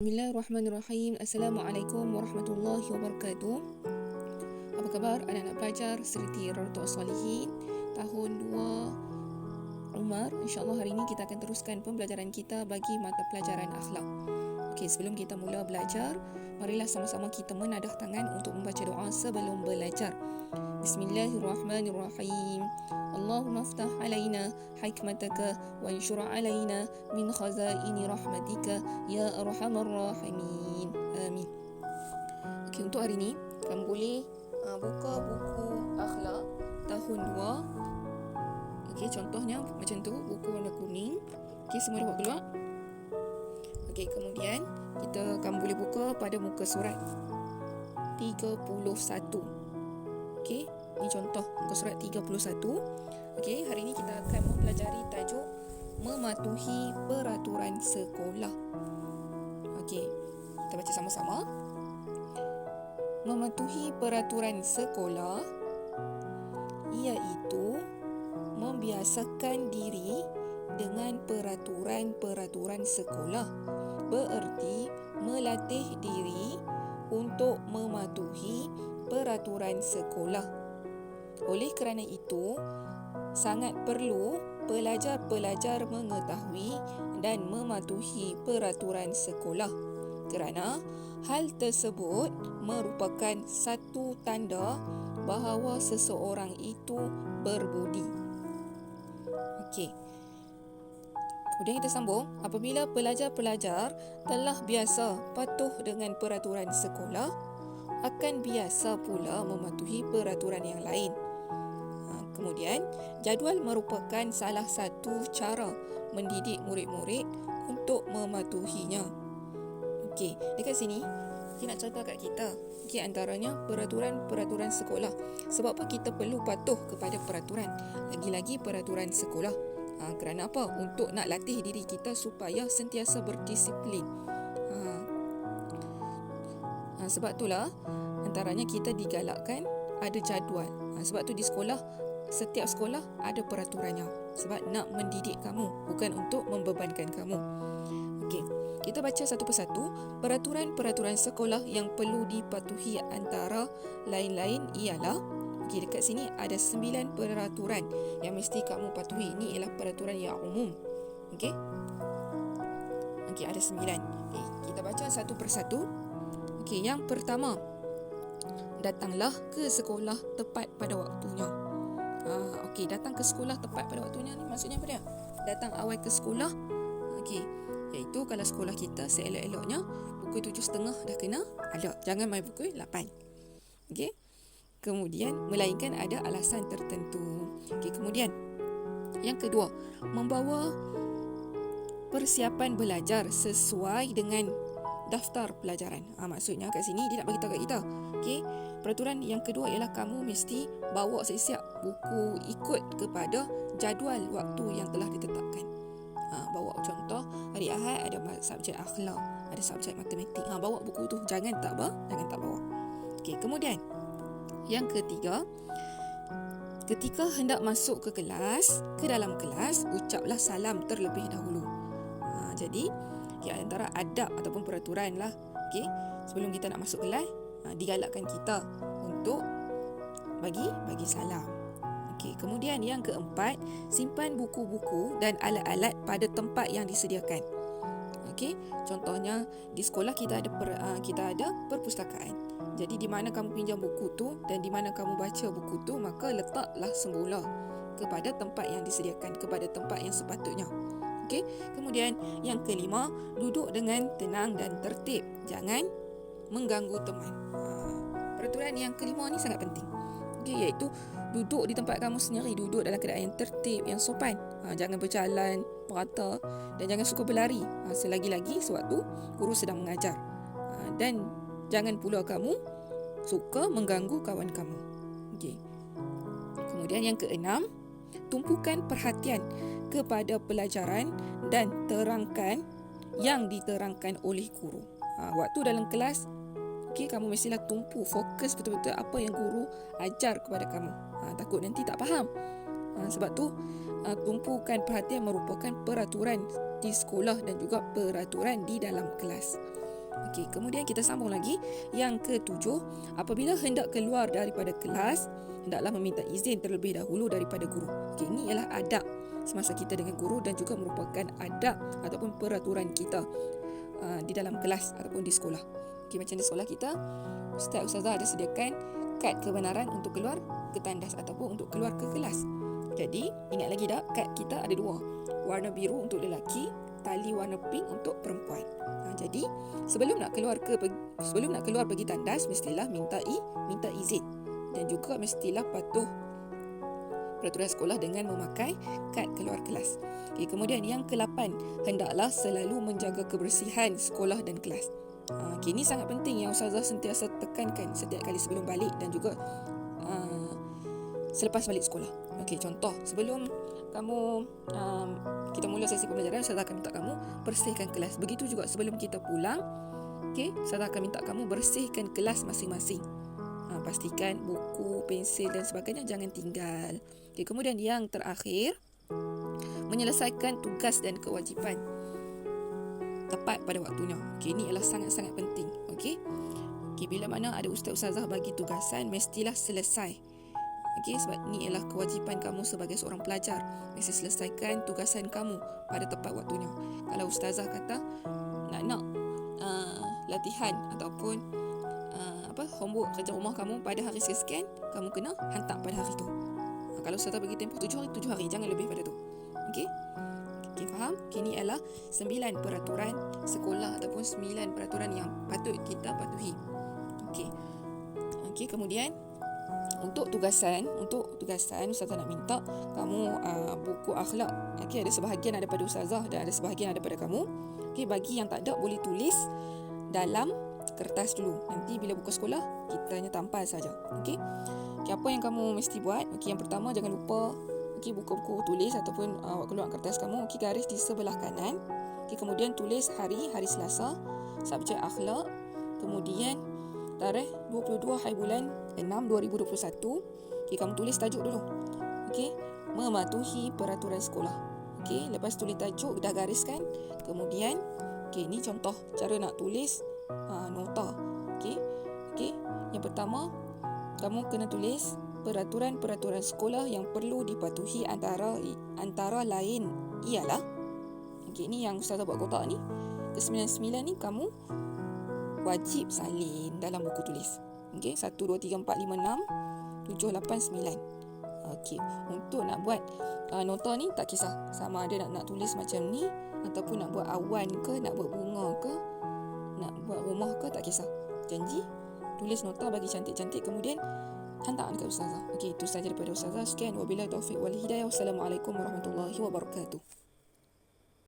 Bismillahirrahmanirrahim. Assalamualaikum warahmatullahi wabarakatuh. Apa khabar anak-anak pelajar Seriti Raratul Salihin tahun 2 Umar? InsyaAllah hari ini kita akan teruskan pembelajaran kita bagi mata pelajaran akhlak. Okey, sebelum kita mula belajar, marilah sama-sama kita menadah tangan untuk membaca doa sebelum belajar. Bismillahirrahmanirrahim. Allahumma aftah alaina hikmataka wa anshur alaina min khazaini rahmatika ya arhamar rahimin. Amin. Okey, untuk hari ini kamu boleh buka buku akhlak tahun 2. Okey, contohnya macam tu, buku warna kuning. Okey, semua dah buat keluar. Okey, kemudian kamu boleh buka pada muka surat 31. Okey, ini contoh muka surat 31. Okey, hari ini kita akan mempelajari tajuk mematuhi peraturan sekolah. Okey, kita baca sama-sama. Mematuhi peraturan sekolah iaitu membiasakan diri dengan peraturan-peraturan sekolah. Bererti melatih diri untuk mematuhi peraturan sekolah. Oleh kerana itu, sangat perlu pelajar-pelajar mengetahui dan mematuhi peraturan sekolah, kerana hal tersebut merupakan satu tanda bahawa seseorang itu berbudi. Okey. Kemudian kita sambung, apabila pelajar-pelajar telah biasa patuh dengan peraturan sekolah, akan biasa pula mematuhi peraturan yang lain. Kemudian, jadual merupakan salah satu cara mendidik murid-murid untuk mematuhinya. Okey, dekat sini dia nak cerita kat kita, okey, antaranya peraturan-peraturan sekolah. Sebab apa kita perlu patuh kepada peraturan? Lagi-lagi peraturan sekolah. Kerana apa? Untuk nak latih diri kita supaya sentiasa berdisiplin. Sebab itulah antaranya kita digalakkan ada jadual. Sebab tu di sekolah, setiap sekolah ada peraturannya. Sebab nak mendidik kamu, bukan untuk membebankan kamu. Okey, kita baca satu persatu. Peraturan-peraturan sekolah yang perlu dipatuhi antara lain-lain ialah, okey, dekat sini ada 9 peraturan yang mesti kamu patuhi. Ini ialah peraturan yang umum. Okey, ada 9. Okey, kita baca satu persatu. Okey, yang pertama, datanglah ke sekolah tepat pada waktunya. Okey, datang ke sekolah tepat pada waktunya ni maksudnya apa dia? Datang awal ke sekolah. Okey, iaitu kalau sekolah kita seelok-eloknya pukul 7.30 dah kena ada. Jangan main pukul 8. Okey. Kemudian melainkan ada alasan tertentu. Okey, kemudian yang kedua, membawa persiapan belajar sesuai dengan daftar pelajaran. Maksudnya kat sini dia nak bagi tahu kat kita. Okey, peraturan yang kedua ialah kamu mesti bawa siap-siap buku ikut kepada jadual waktu yang telah ditetapkan. Bawa contoh hari Ahad ada subjek akhlak, ada subjek matematik. Bawa buku tu, jangan tak bawa. Okey, kemudian yang ketiga, ketika hendak masuk ke kelas, ke dalam kelas, ucaplah salam terlebih dahulu. Jadi antara adab ataupun peraturan lah. Okey, sebelum kita nak masuk kelas, digalakkan kita untuk bagi salam. Okey, kemudian yang keempat, simpan buku-buku dan alat-alat pada tempat yang disediakan. Okey, contohnya di sekolah kita ada perpustakaan. Jadi di mana kamu pinjam buku tu dan di mana kamu baca buku tu, maka letaklah semula kepada tempat yang disediakan, kepada tempat yang sepatutnya. Okey, kemudian yang kelima, duduk dengan tenang dan tertib. Jangan mengganggu teman. Peraturan yang kelima ni sangat penting. Okey, iaitu duduk di tempat kamu sendiri, duduk dalam keadaan yang tertib, yang sopan. Jangan berjalan merata dan jangan suka berlari selagi-lagi sewaktu guru sedang mengajar. Dan jangan pula kamu suka mengganggu kawan kamu. Okey. Kemudian yang keenam, tumpukan perhatian kepada pelajaran dan terangkan yang diterangkan oleh guru. Waktu dalam kelas, okey, kamu mestilah tumpu, fokus betul-betul apa yang guru ajar kepada kamu. Takut nanti tak faham. Sebab tu tumpukan perhatian merupakan peraturan di sekolah dan juga peraturan di dalam kelas. Okey, kemudian kita sambung lagi. Yang ketujuh, apabila hendak keluar daripada kelas, hendaklah meminta izin terlebih dahulu daripada guru. Okey, ini ialah adab semasa kita dengan guru dan juga merupakan adab ataupun peraturan kita di dalam kelas ataupun di sekolah. Okey, macam di sekolah kita, ustazah ada sediakan kad kebenaran untuk keluar ke tandas ataupun untuk keluar ke kelas. Jadi, ingat lagi tak, kad kita ada dua. Warna biru untuk lelaki, tali warna pink untuk perempuan. Jadi, sebelum nak keluar pergi tandas, mestilah minta izin dan juga mestilah patuh peraturan sekolah dengan memakai kad keluar kelas. Okay, kemudian yang ke-8, hendaklah selalu menjaga kebersihan sekolah dan kelas. Ini sangat penting yang ustazah sentiasa tekankan setiap kali sebelum balik dan juga selepas balik sekolah. Okey, contoh, sebelum kamu kita mula sesi pembelajaran, ustazah akan minta kamu bersihkan kelas. Begitu juga sebelum kita pulang, okey, ustazah akan minta kamu bersihkan kelas masing-masing. Pastikan buku, pensil dan sebagainya jangan tinggal. Okey, kemudian yang terakhir, menyelesaikan tugas dan kewajipan tepat pada waktunya. Okey, ini adalah sangat-sangat penting. Okey, bila mana ada ustazah bagi tugasan, mestilah selesai. Okey, sebab ini ialah kewajipan kamu sebagai seorang pelajar. Mesti selesaikan tugasan kamu pada tepat waktunya. Kalau ustazah kata nak latihan ataupun homework kerja rumah kamu pada hari sekian, kamu kena hantar pada hari tu. Kalau ustazah bagi tempoh 7 hari, jangan lebih pada tu. Okey, faham? Ini adalah 9 peraturan sekolah ataupun 9 peraturan yang patut kita patuhi. Okey, kemudian untuk tugasan ustazah nak minta kamu buku akhlak. Okey, ada sebahagian ada pada ustazah dan ada sebahagian ada pada kamu. Okey, bagi yang tak ada, boleh tulis dalam kertas dulu. Nanti bila buka sekolah, kita hanya tampal saja. Okey, apa yang kamu mesti buat? Okey, yang pertama, jangan lupa buku-buku tulis ataupun keluar kertas kamu, garis di sebelah kanan. Kemudian tulis hari Selasa, subjek akhlak, kemudian tarikh 22 hari bulan 6 2021. Kamu tulis tajuk dulu. Mematuhi peraturan sekolah. Lepas tulis tajuk, dah gariskan. Kemudian ini contoh cara nak tulis nota. Yang pertama, kamu kena tulis peraturan-peraturan sekolah yang perlu dipatuhi antara lain ialah, ini yang ustazah buat kotak ni, ke-99 ni kamu wajib salin dalam buku tulis. 1, 2, 3, 4, 5, 6, 7, 8, 9. Untuk nak buat nota ni tak kisah sama ada nak tulis macam ni ataupun nak buat awan ke, nak buat bunga ke, nak buat rumah ke, tak kisah. Janji tulis nota bagi cantik-cantik, kemudian hantar dekat ustazah. Itu sahaja daripada ustazah. Sekian, wabillahi taufiq wal hidayah. Wassalamualaikum warahmatullahi wabarakatuh.